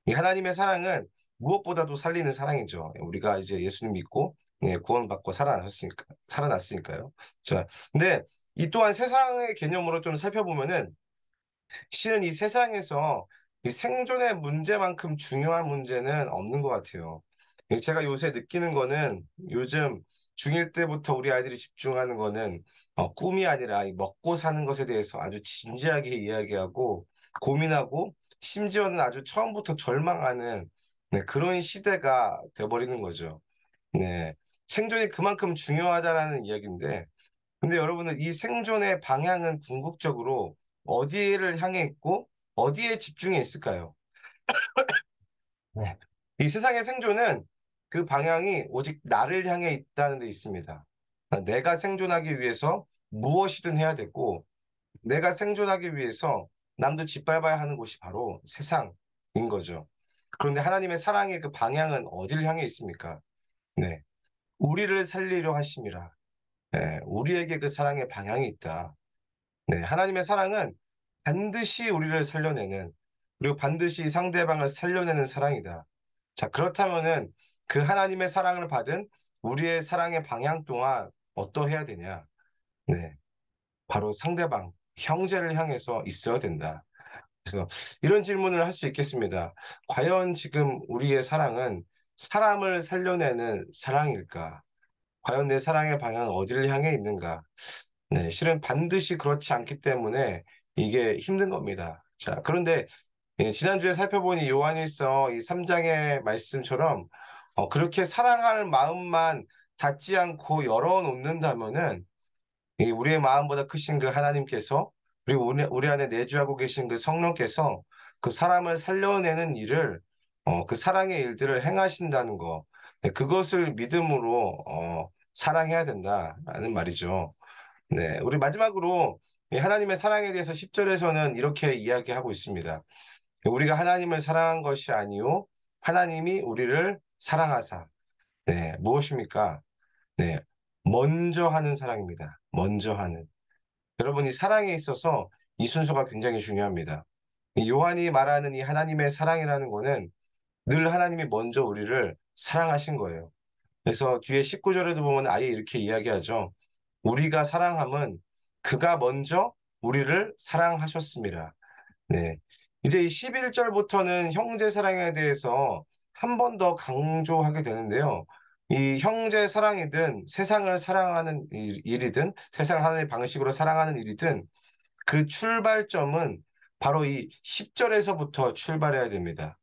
이 하나님의 사랑은 무엇보다도 살리는 사랑이죠. 우리가 이제 예수님 믿고 구원받고 살아났으니까요. 자, 근데 이 또한 세상의 개념으로 좀 살펴보면은 실은 이 세상에서 이 생존의 문제만큼 중요한 문제는 없는 것 같아요. 제가 요새 느끼는 거는 요즘 중1 때부터 우리 아이들이 집중하는 거는 꿈이 아니라 이 먹고 사는 것에 대해서 아주 진지하게 이야기하고 고민하고 심지어는 아주 처음부터 절망하는 그런 시대가 돼버리는 거죠. 네. 생존이 그만큼 중요하다라는 이야기인데 근데 여러분은 이 생존의 방향은 궁극적으로 어디를 향해 있고 어디에 집중해 있을까요? 네. 이 세상의 생존은 그 방향이 오직 나를 향해 있다는 데 있습니다. 내가 생존하기 위해서 무엇이든 해야 되고 내가 생존하기 위해서 남도 짓밟아야 하는 곳이 바로 세상인 거죠. 그런데 하나님의 사랑의 그 방향은 어디를 향해 있습니까? 네. 우리를 살리려 하심이라. 네. 우리에게 그 사랑의 방향이 있다. 네, 하나님의 사랑은 반드시 우리를 살려내는, 그리고 반드시 상대방을 살려내는 사랑이다. 자, 그렇다면은 그 하나님의 사랑을 받은 우리의 사랑의 방향 또한 어떠해야 되냐? 네, 바로 상대방, 형제를 향해서 있어야 된다. 그래서 이런 질문을 할 수 있겠습니다. 과연 지금 우리의 사랑은 사람을 살려내는 사랑일까? 과연 내 사랑의 방향은 어디를 향해 있는가? 네, 실은 반드시 그렇지 않기 때문에 이게 힘든 겁니다. 자, 그런데 지난주에 살펴본 이 요한일서 이 3장의 말씀처럼 그렇게 사랑할 마음만 닫지 않고 열어놓는다면은 이 우리의 마음보다 크신 그 하나님께서 그리고 우리 안에 내주하고 계신 그 성령께서 그 사람을 살려내는 일을 그 사랑의 일들을 행하신다는 거 그것을 믿음으로 사랑해야 된다라는 말이죠. 네, 우리 마지막으로 이 하나님의 사랑에 대해서 10절에서는 이렇게 이야기하고 있습니다. 우리가 하나님을 사랑한 것이 아니요 하나님이 우리를 사랑하사. 네, 무엇입니까? 네, 먼저 하는 사랑입니다. 먼저 하는. 여러분, 이 사랑에 있어서 이 순서가 굉장히 중요합니다. 이 요한이 말하는 이 하나님의 사랑이라는 거는 늘 하나님이 먼저 우리를 사랑하신 거예요. 그래서 뒤에 19절에도 보면 아예 이렇게 이야기하죠. 우리가 사랑함은 그가 먼저 우리를 사랑하셨습니다. 네. 이제 이 11절부터는 형제 사랑에 대해서 한 번 더 강조하게 되는데요. 이 형제 사랑이든 세상을 사랑하는 일이든 세상을 하나의 방식으로 사랑하는 일이든 그 출발점은 바로 이 10절에서부터 출발해야 됩니다.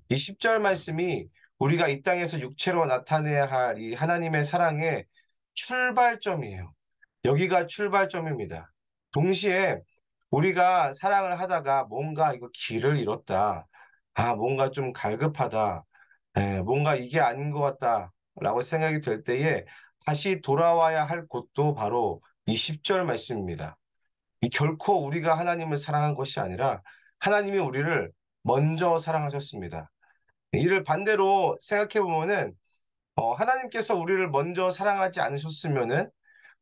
이 10절 말씀이 우리가 이 땅에서 육체로 나타내야 할 이 하나님의 사랑의 출발점이에요. 여기가 출발점입니다. 동시에 우리가 사랑을 하다가 뭔가 이거 길을 잃었다. 아, 뭔가 좀 갈급하다. 뭔가 이게 아닌 것 같다. 라고 생각이 될 때에 다시 돌아와야 할 곳도 바로 이 10절 말씀입니다. 이 결코 우리가 하나님을 사랑한 것이 아니라 하나님이 우리를 먼저 사랑하셨습니다. 이를 반대로 생각해 보면은 하나님께서 우리를 먼저 사랑하지 않으셨으면은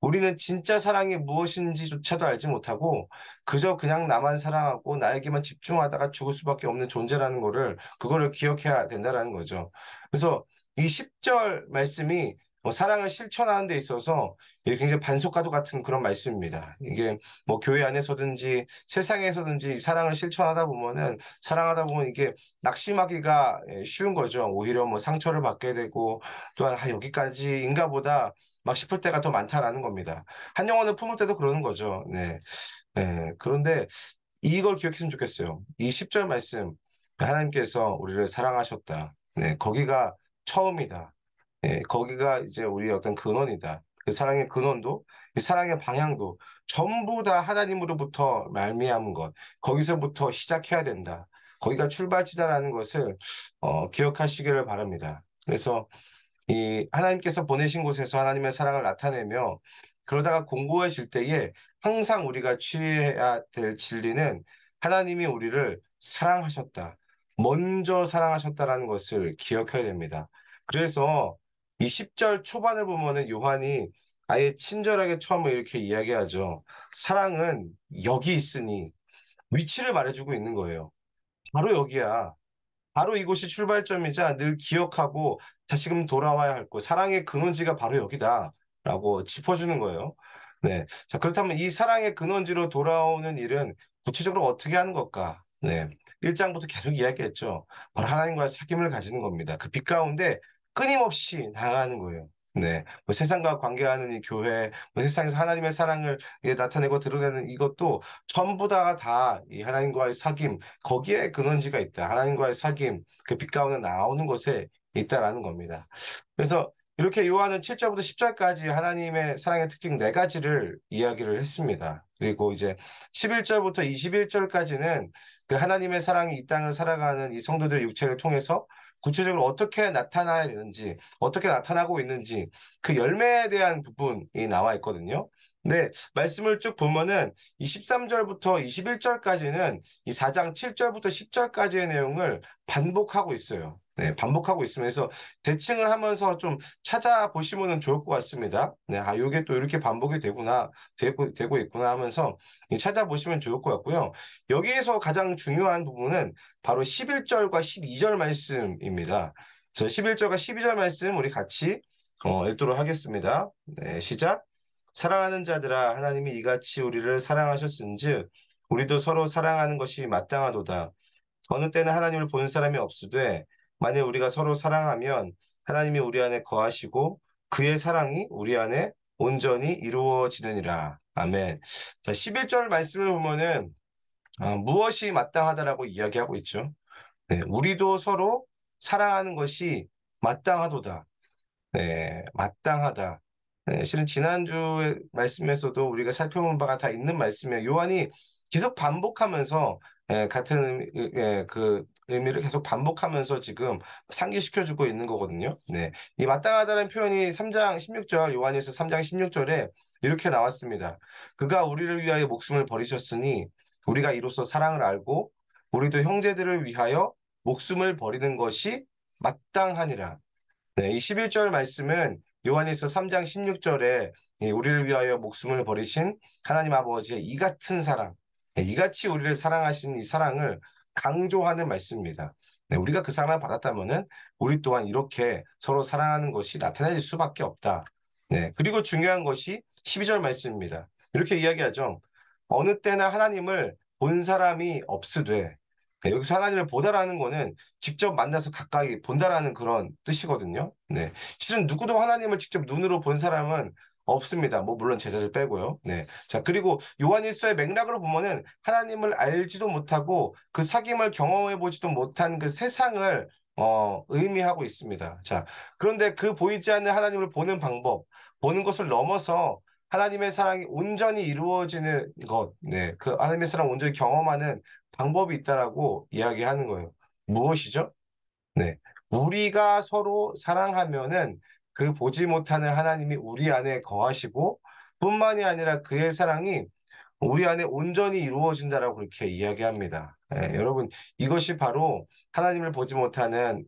우리는 진짜 사랑이 무엇인지조차도 알지 못하고 그저 그냥 나만 사랑하고 나에게만 집중하다가 죽을 수밖에 없는 존재라는 거를 그거를 기억해야 된다라는 거죠. 그래서 이 10절 말씀이 사랑을 실천하는 데 있어서 이게 굉장히 반석과도 같은 그런 말씀입니다. 이게 뭐 교회 안에서든지 세상에서든지 사랑을 실천하다 보면은 사랑하다 보면 이게 낙심하기가 쉬운 거죠. 오히려 뭐 상처를 받게 되고 또한 여기까지인가 보다 막 싶을 때가 더 많다라는 겁니다. 한 영혼을 품을 때도 그러는 거죠. 네. 네. 그런데 이걸 기억했으면 좋겠어요. 이 10절 말씀, 하나님께서 우리를 사랑하셨다. 네. 거기가 처음이다. 네. 거기가 이제 우리의 어떤 근원이다. 그 사랑의 근원도, 이 사랑의 방향도 전부 다 하나님으로부터 말미암은 것. 거기서부터 시작해야 된다. 거기가 출발지다라는 것을 기억하시기를 바랍니다. 그래서 이 하나님께서 보내신 곳에서 하나님의 사랑을 나타내며 그러다가 공고해질 때에 항상 우리가 취해야 될 진리는 하나님이 우리를 사랑하셨다. 먼저 사랑하셨다라는 것을 기억해야 됩니다. 그래서 이 10절 초반에 보면은 요한이 아예 친절하게 처음에 이렇게 이야기하죠. 사랑은 여기 있으니 위치를 말해주고 있는 거예요. 바로 여기야. 바로 이곳이 출발점이자 늘 기억하고 다시금 돌아와야 할 곳, 사랑의 근원지가 바로 여기다라고 짚어주는 거예요. 네. 자, 그렇다면 이 사랑의 근원지로 돌아오는 일은 구체적으로 어떻게 하는 것까? 네. 1장부터 계속 이야기했죠. 바로 하나님과의 사귐을 가지는 겁니다. 그 빛 가운데 끊임없이 나아가는 거예요. 네. 뭐 세상과 관계하는 이 교회, 뭐 세상에서 하나님의 사랑을 나타내고 드러내는 이것도 전부 다가 이 하나님과의 사귐, 거기에 근원지가 있다. 하나님과의 사귐, 그 빛 가운데 나오는 곳에 있다라는 겁니다. 그래서 이렇게 요한은 7절부터 10절까지 하나님의 사랑의 특징 네 가지를 이야기를 했습니다. 그리고 이제 11절부터 21절까지는 그 하나님의 사랑이 이 땅을 살아가는 이 성도들의 육체를 통해서 구체적으로 어떻게 나타나야 되는지, 어떻게 나타나고 있는지 그 열매에 대한 부분이 나와 있거든요. 네, 말씀을 쭉 보면은 이 13절부터 21절까지는 이 4장 7절부터 10절까지의 내용을 반복하고 있어요. 네, 반복하고 있으면서 대칭을 하면서 좀 찾아보시면 좋을 것 같습니다. 네, 아, 요게 또 이렇게 반복이 되고 있구나 하면서 찾아보시면 좋을 것 같고요. 여기에서 가장 중요한 부분은 바로 11절과 12절 말씀입니다. 그래서 11절과 12절 말씀 우리 같이 읽도록 하겠습니다. 네, 시작. 사랑하는 자들아 하나님이 이같이 우리를 사랑하셨은즉 우리도 서로 사랑하는 것이 마땅하도다. 어느 때는 하나님을 본 사람이 없으되 만일 우리가 서로 사랑하면 하나님이 우리 안에 거하시고 그의 사랑이 우리 안에 온전히 이루어지느니라. 아멘. 자, 11절 말씀을 보면은 무엇이 마땅하다라고 이야기하고 있죠. 네, 우리도 서로 사랑하는 것이 마땅하도다. 네, 마땅하다. 네, 실은 지난주 말씀에서도 우리가 살펴본 바가 다 있는 말씀이에요. 요한이 계속 반복하면서 같은 그 의미를 계속 반복하면서 지금 상기시켜주고 있는 거거든요. 네, 이 마땅하다는 표현이 3장 16절, 요한에서 3장 16절에 이렇게 나왔습니다. 그가 우리를 위하여 목숨을 버리셨으니 우리가 이로써 사랑을 알고 우리도 형제들을 위하여 목숨을 버리는 것이 마땅하니라. 네, 이 11절 말씀은 요한일서 3장 16절에 우리를 위하여 목숨을 버리신 하나님 아버지의 이 같은 사랑, 이같이 우리를 사랑하신 이 사랑을 강조하는 말씀입니다. 네, 우리가 그 사랑을 받았다면은 우리 또한 이렇게 서로 사랑하는 것이 나타날 수밖에 없다. 네, 그리고 중요한 것이 12절 말씀입니다. 이렇게 이야기하죠. 어느 때나 하나님을 본 사람이 없으되 네, 여기서 하나님을 보다라는 거는 직접 만나서 가까이 본다라는 그런 뜻이거든요. 네. 실은 누구도 하나님을 직접 눈으로 본 사람은 없습니다. 뭐 물론 제자들 빼고요. 네. 자, 그리고 요한일서의 맥락으로 보면은 하나님을 알지도 못하고 그 사귐을 경험해 보지도 못한 그 세상을 의미하고 있습니다. 자, 그런데 그 보이지 않는 하나님을 보는 방법, 보는 것을 넘어서 하나님의 사랑이 온전히 이루어지는 것, 네, 그 하나님의 사랑 온전히 경험하는 방법이 있다라고 이야기하는 거예요. 무엇이죠? 네. 우리가 서로 사랑하면은 그 보지 못하는 하나님이 우리 안에 거하시고 뿐만이 아니라 그의 사랑이 우리 안에 온전히 이루어진다라고 그렇게 이야기합니다. 예, 여러분, 이것이 바로 하나님을 보지 못하는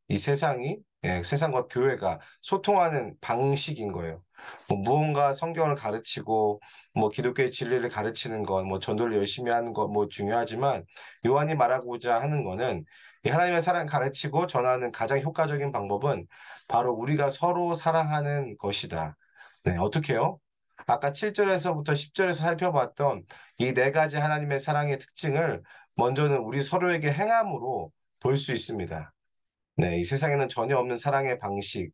이 세상이 세상과 교회가 소통하는 방식인 거예요. 뭐 무언가 성경을 가르치고 뭐 기독교의 진리를 가르치는 것, 뭐 전도를 열심히 하는 것 뭐 중요하지만 요한이 말하고자 하는 거는 이 하나님의 사랑 가르치고 전하는 가장 효과적인 방법은 바로 우리가 서로 사랑하는 것이다. 네, 어떻게요? 아까 7절에서부터 10절에서 살펴봤던 이 네 가지 하나님의 사랑의 특징을 먼저는 우리 서로에게 행함으로 볼 수 있습니다. 네, 이 세상에는 전혀 없는 사랑의 방식,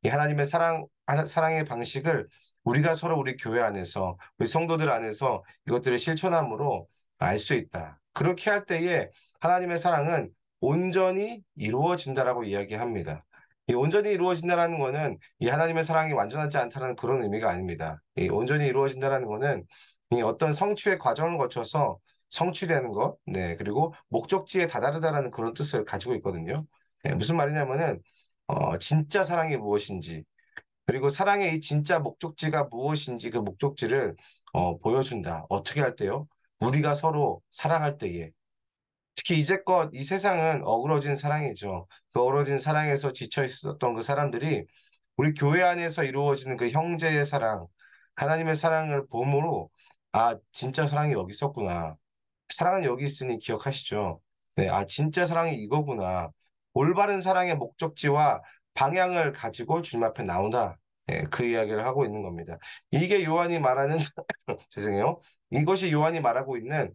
이 하나님의 사랑의 방식을 우리가 서로 우리 교회 안에서, 우리 성도들 안에서 이것들을 실천함으로 알 수 있다. 그렇게 할 때에 하나님의 사랑은 온전히 이루어진다라고 이야기합니다. 이 온전히 이루어진다라는 것은 이 하나님의 사랑이 완전하지 않다는 그런 의미가 아닙니다. 이 온전히 이루어진다라는 것은 이 어떤 성취의 과정을 거쳐서 성취되는 것, 네, 그리고 목적지에 다다르다라는 그런 뜻을 가지고 있거든요. 무슨 말이냐면은 진짜 사랑이 무엇인지 그리고 사랑의 이 진짜 목적지가 무엇인지 그 목적지를 보여준다. 어떻게 할 때요? 우리가 서로 사랑할 때에 특히 이제껏 이 세상은 어그러진 사랑이죠. 그 어그러진 사랑에서 지쳐 있었던 그 사람들이 우리 교회 안에서 이루어지는 그 형제의 사랑, 하나님의 사랑을 봄으로 아 진짜 사랑이 여기 있었구나. 사랑은 여기 있으니 기억하시죠? 네, 아, 진짜 사랑이 이거구나. 올바른 사랑의 목적지와 방향을 가지고 주님 앞에 나온다. 네, 그 이야기를 하고 있는 겁니다. 이게 요한이 말하는, 죄송해요. 이것이 요한이 말하고 있는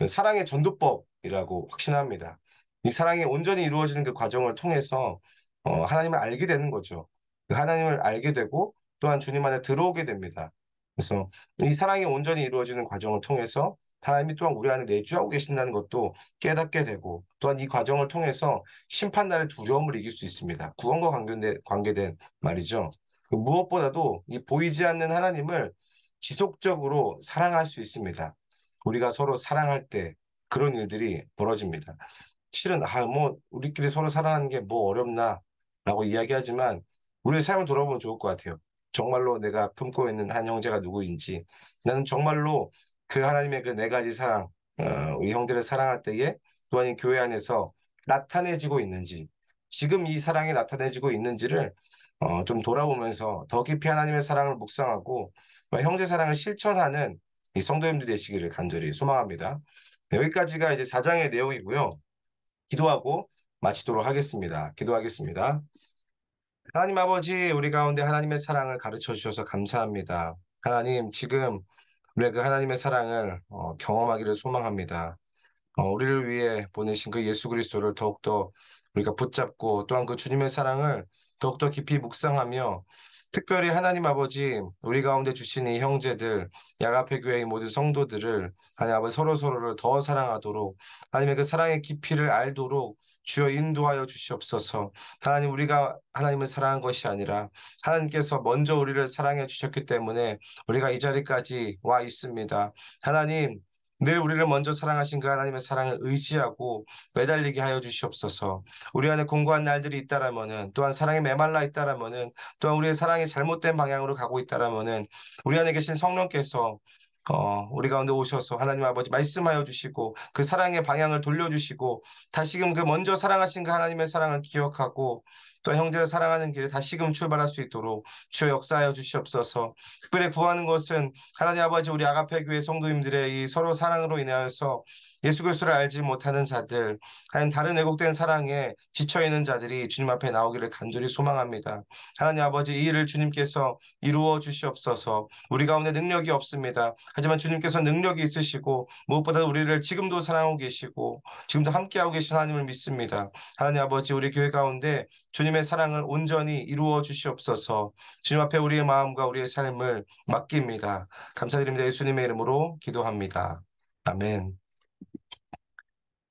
사랑의 전도법이라고 확신합니다. 이 사랑이 온전히 이루어지는 그 과정을 통해서 하나님을 알게 되는 거죠. 그 하나님을 알게 되고 또한 주님 안에 들어오게 됩니다. 그래서 이 사랑이 온전히 이루어지는 과정을 통해서 하나님이 또한 우리 안에 내주하고 계신다는 것도 깨닫게 되고 또한 이 과정을 통해서 심판날의 두려움을 이길 수 있습니다. 구원과 관계된 말이죠. 그 무엇보다도 이 보이지 않는 하나님을 지속적으로 사랑할 수 있습니다. 우리가 서로 사랑할 때 그런 일들이 벌어집니다. 실은 뭐 우리끼리 서로 사랑하는 게 뭐 어렵나라고 이야기하지만 우리의 삶을 돌아보면 좋을 것 같아요. 정말로 내가 품고 있는 한 형제가 누구인지 나는 정말로 그 하나님의 그 네 가지 사랑, 우리 형제를 사랑할 때에 또한 이 교회 안에서 나타내지고 있는지 지금 이 사랑이 나타내지고 있는지를 좀 돌아보면서 더 깊이 하나님의 사랑을 묵상하고 형제 사랑을 실천하는 이 성도님들이 되시기를 간절히 소망합니다. 네, 여기까지가 이제 4장의 내용이고요. 기도하고 마치도록 하겠습니다. 기도하겠습니다. 하나님 아버지, 우리 가운데 하나님의 사랑을 가르쳐 주셔서 감사합니다. 하나님, 지금 우리가 그 하나님의 사랑을 경험하기를 소망합니다. 우리를 위해 보내신 그 예수 그리스도를 더욱더 우리가 붙잡고 또한 그 주님의 사랑을 더욱더 깊이 묵상하며 특별히 하나님 아버지 우리 가운데 주신 이 형제들 야가페 교회의 모든 성도들을 하나님 아버지 서로서로를 더 사랑하도록 하나님의 그 사랑의 깊이를 알도록 주여 인도하여 주시옵소서. 하나님 우리가 하나님을 사랑한 것이 아니라 하나님께서 먼저 우리를 사랑해 주셨기 때문에 우리가 이 자리까지 와 있습니다. 하나님 늘 우리를 먼저 사랑하신 그 하나님의 사랑을 의지하고 매달리게 하여 주시옵소서. 우리 안에 공고한 날들이 있다라면은 또한 사랑에 메말라 있다라면은 또한 우리의 사랑이 잘못된 방향으로 가고 있다라면은 우리 안에 계신 성령께서 우리 가운데 오셔서 하나님 아버지 말씀하여 주시고 그 사랑의 방향을 돌려주시고 다시금 그 먼저 사랑하신 그 하나님의 사랑을 기억하고 또 형제를 사랑하는 길에 다시금 출발할 수 있도록 주여 역사하여 주시옵소서. 특별히 구하는 것은 하나님 아버지 우리 아가페 교회 성도님들의 이 서로 사랑으로 인하여서 예수 그리스도를 알지 못하는 자들, 하나님 다른 왜곡된 사랑에 지쳐 있는 자들이 주님 앞에 나오기를 간절히 소망합니다. 하나님 아버지 이 일을 주님께서 이루어 주시옵소서. 우리 가운데 능력이 없습니다. 하지만 주님께서 능력이 있으시고 무엇보다 우리를 지금도 사랑하고 계시고 지금도 함께하고 계신 하나님을 믿습니다. 하나님 아버지 우리 교회 가운데 주님의 사랑을 온전히 이루어 주시옵소서. 주님 앞에 우리의 마음과 우리의 삶을 맡깁니다. 감사드립니다. 예수님의 이름으로 기도합니다. 아멘.